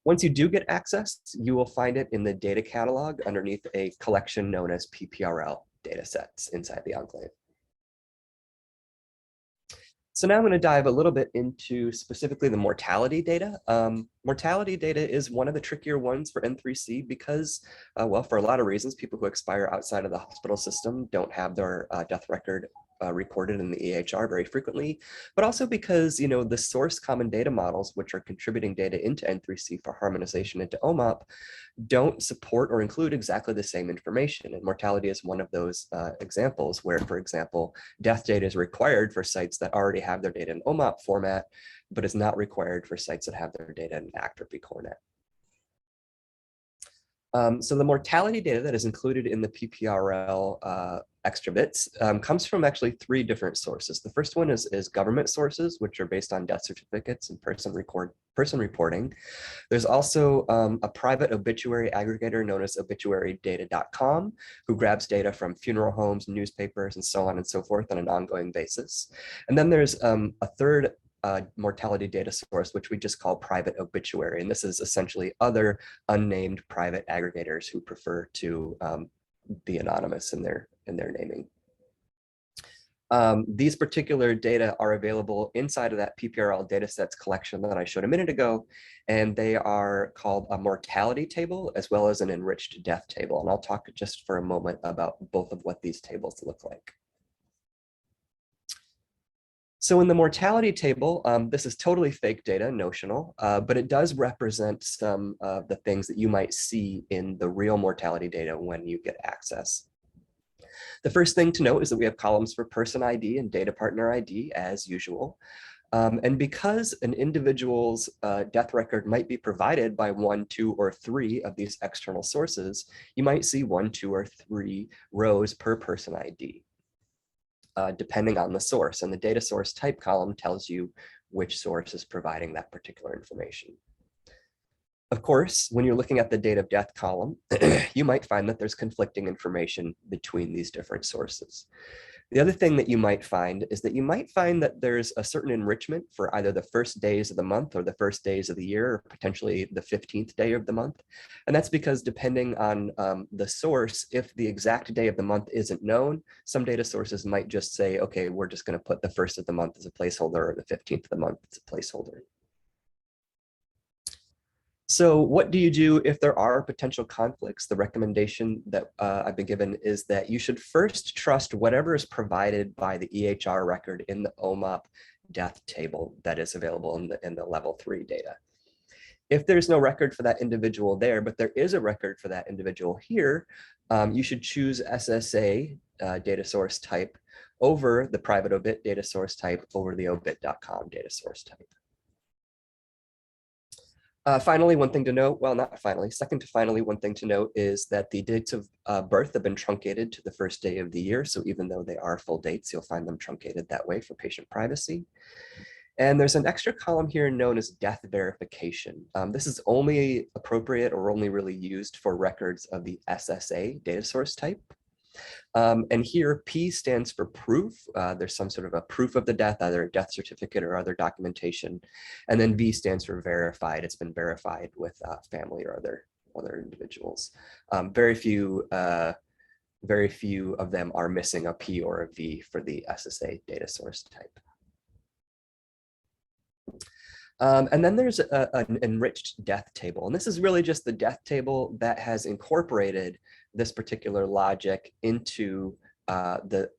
Once you do get access, you will find it in the data catalog underneath a collection known as PPRL datasets inside the Enclave. So now I'm going to dive a little bit into specifically the mortality data. Mortality data is one of the trickier ones for N3C because, well, for a lot of reasons, people who expire outside of the hospital system don't have their death record recorded in the EHR very frequently, but also because, you know, the source common data models, which are contributing data into N3C for harmonization into OMOP, don't support or include exactly the same information. And mortality is one of those examples where, for example, death data is required for sites that already have their data in OMOP format, but is not required for sites that have their data in ACT or PCORNet. So the mortality data that is included in the PPRL extra bits comes from actually 3 different sources. The first one is government sources, which are based on death certificates and person reporting. There's also a private obituary aggregator known as obituarydata.com, who grabs data from funeral homes, newspapers, and so on and so forth on an ongoing basis. And then there's a third mortality data source, which we just call private obituary. And this is essentially other unnamed private aggregators who prefer to be anonymous in their naming. These particular data are available inside of that PPRL datasets collection that I showed a minute ago, and they are called a mortality table as well as an enriched death table. And I'll talk just for a moment about both of what these tables look like. So in the mortality table, this is totally fake data, notional, but it does represent some of the things that you might see in the real mortality data when you get access. The first thing to note is that we have columns for person ID and data partner ID as usual. And because an individual's death record might be provided by 1, 2, or 3 of these external sources, you might see 1, 2, or 3 rows per person ID. Depending on the source, and the data source type column tells you which source is providing that particular information. Of course, when you're looking at the date of death column, you might find that there's conflicting information between these different sources. The other thing that you might find is that you might find that there's a certain enrichment for either the first days of the month or the first days of the year, or potentially the 15th day of the month. And that's because depending on the source, if the exact day of the month isn't known, some data sources might just say, okay, we're just going to put the 1st of the month as a placeholder or the 15th of the month as a placeholder. So what do you do if there are potential conflicts? The recommendation that I've been given is that you should first trust whatever is provided by the EHR record in the OMOP death table that is available in the level 3 data. If there's no record for that individual there, but there is a record for that individual here, you should choose SSA data source type over the private obit data source type over the obit.com data source type. Finally, one thing to note, well, not finally, second to finally, one thing to note is that the dates of birth have been truncated to the first day of the year. So even though they are full dates, you'll find them truncated that way for patient privacy. And there's an extra column here known as death verification. This is only appropriate or only really used for records of the SSA data source type. And here P stands for proof. There's some sort of a proof of the death, either a death certificate or other documentation. And then V stands for verified. It's been verified with family or other individuals. Very few of them are missing a P or a V for the SSA data source type. And then there's an enriched death table. And this is really just the death table that has incorporated this particular logic into the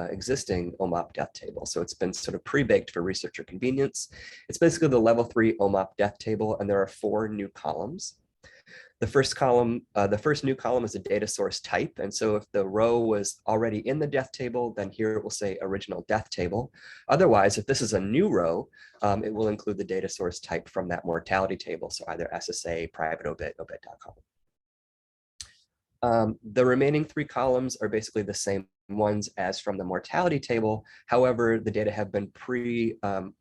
existing OMOP death table. So it's been sort of pre-baked for researcher convenience. It's basically the level 3 OMOP death table, and there are 4 new columns. The first new column is a data source type. And so if the row was already in the death table, then here it will say original death table. Otherwise, if this is a new row, it will include the data source type from that mortality table. So either SSA, private obit, obit.com. The remaining 3 columns are basically the same ones as from the mortality table. However, the data have been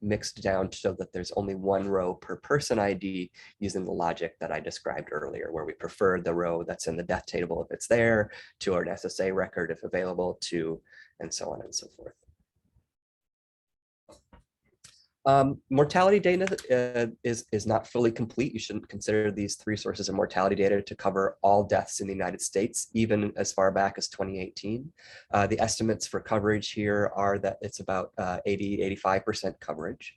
mixed down so that there's only 1 row per person ID using the logic that I described earlier, where we prefer the row that's in the death table if it's there, to an SSA record if available, to, and so on and so forth. Mortality data is not fully complete. You shouldn't consider these 3 sources of mortality data to cover all deaths in the United States, even as far back as 2018. The estimates for coverage here are that it's about 80–85% coverage.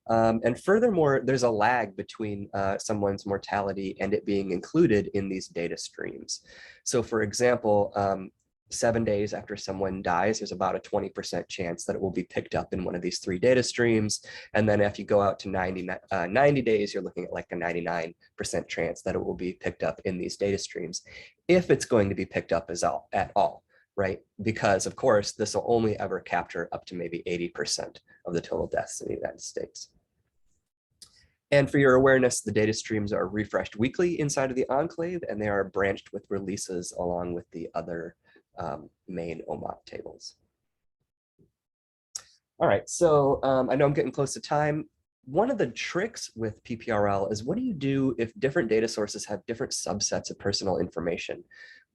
And furthermore, there's a lag between someone's mortality and it being included in these data streams. So for example, 7 days after someone dies, there's about a 20% chance that it will be picked up in one of these 3 data streams. And then if you go out to 90 days, you're looking at like a 99% chance that it will be picked up in these data streams, if it's going to be picked up at all, right? Because of course, this will only ever capture up to maybe 80% of the total deaths in the United States. And for your awareness, the data streams are refreshed weekly inside of the Enclave, and they are branched with releases along with the other main OMOP tables. All right, so I know I'm getting close to time. One of the tricks with PPRL is, what do you do if different data sources have different subsets of personal information?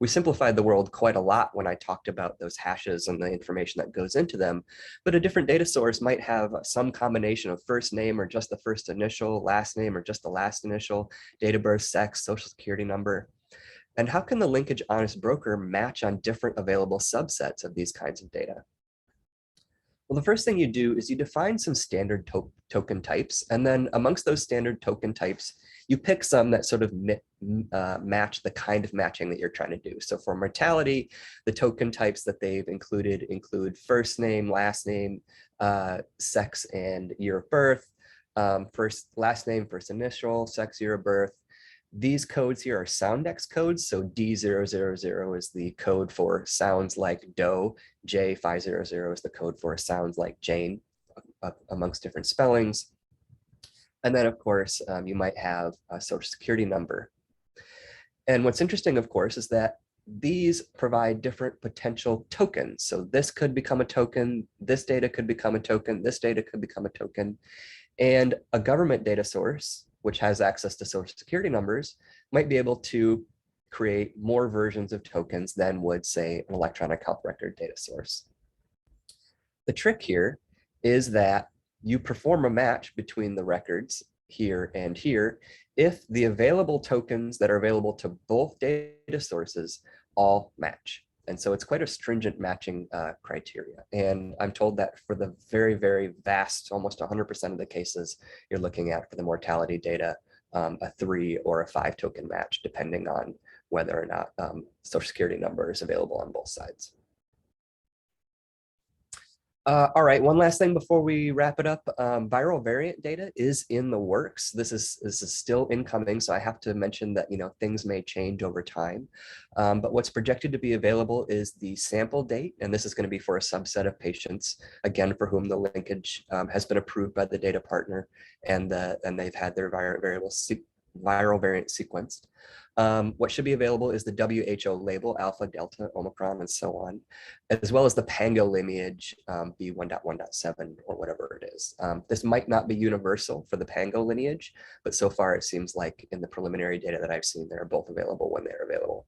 We simplified the world quite a lot when I talked about those hashes and the information that goes into them, but a different data source might have some combination of first name or just the first initial, last name or just the last initial, date of birth, sex, social security number. And how can the linkage honest broker match on different available subsets of these kinds of data? Well, the first thing you do is you define some standard token types, and then amongst those standard token types, you pick some that sort of match the kind of matching that you're trying to do. So for mortality, the token types that they've include first name, last name, sex, and year of birth, last name, first initial, sex, year of birth. These codes here are Soundex codes. So D000 is the code for sounds like doe. J500 is the code for sounds like Jane, amongst different spellings. And then, of course, you might have a social security number. And what's interesting, of course, is that these provide different potential tokens. So this could become a token. This data could become a token. This data could become a token. And a government data source, which has access to social security numbers, might be able to create more versions of tokens than would, say, an electronic health record data source. The trick here is that you perform a match between the records here and here if the available tokens that are available to both data sources all match. And so it's quite a stringent matching criteria. And I'm told that for the very, very vast, almost 100% of the cases you're looking at for the mortality data, a 3 or a 5 token match, depending on whether or not social security number is available on both sides. All right, one last thing before we wrap it up. Viral variant data is in the works. This is still incoming, so I have to mention that things may change over time. But what's projected to be available is the sample date, and this is going to be for a subset of patients, again, for whom the linkage has been approved by the data partner, and they've had their viral variant sequenced. What should be available is the WHO label, Alpha, Delta, Omicron, and so on, as well as the Pango lineage, B1.1.7 or whatever it is. This might not be universal for the Pango lineage, but so far it seems like in the preliminary data that I've seen, they're both available when they're available.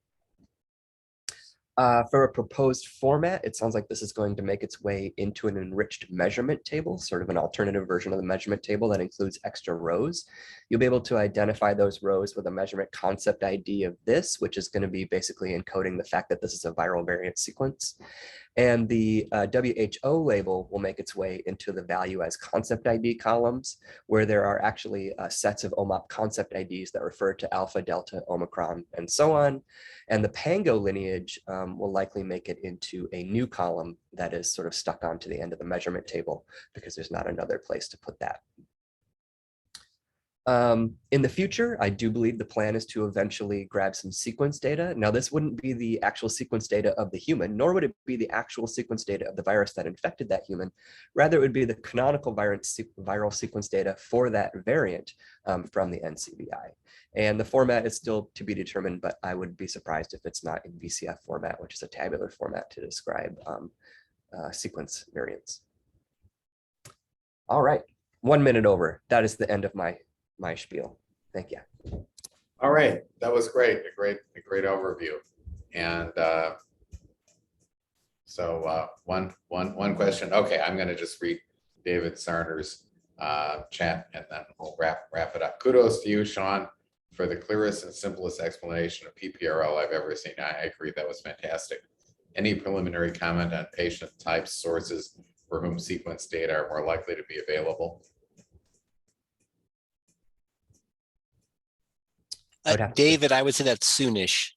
For a proposed format, it sounds like this is going to make its way into an enriched measurement table, sort of an alternative version of the measurement table that includes extra rows. You'll be able to identify those rows with a measurement concept ID of this, which is going to be basically encoding the fact that this is a viral variant sequence. And the WHO label will make its way into the value as concept ID columns, where there are actually sets of OMOP concept IDs that refer to Alpha, Delta, Omicron, and so on. And the Pango lineage will likely make it into a new column that is sort of stuck onto the end of the measurement table because there's not another place to put that. In the future, I do believe the plan is to eventually grab some sequence data. Now, this wouldn't be the actual sequence data of the human, nor would it be the actual sequence data of the virus that infected that human. Rather, it would be the canonical viral sequence data for that variant from the NCBI. And the format is still to be determined, but I would be surprised if it's not in VCF format, which is a tabular format to describe sequence variants. All right, 1 minute over. That is the end of my spiel. Thank you. All right, that was great. A great overview. And so one question. Okay, I'm going to just read David Sarner's chat, and then we'll wrap it up. Kudos to you, Shawn, for the clearest and simplest explanation of PPRL I've ever seen. I agree, that was fantastic. Any preliminary comment on patient types, sources for whom sequence data are more likely to be available? David, I would say that's soonish,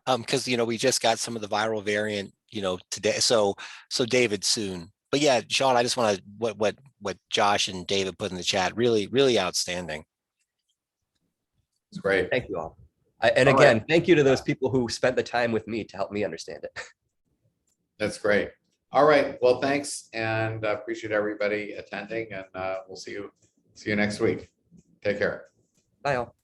because we just got some of the viral variant, today. So David, soon. But yeah, Shawn, I just want to what Josh and David put in the chat. Really, really outstanding. It's great. Thank you all. And again, thank you to those people who spent the time with me to help me understand it. That's great. All right. Well, thanks, and appreciate everybody attending, and we'll see you next week. Take care. Bye all.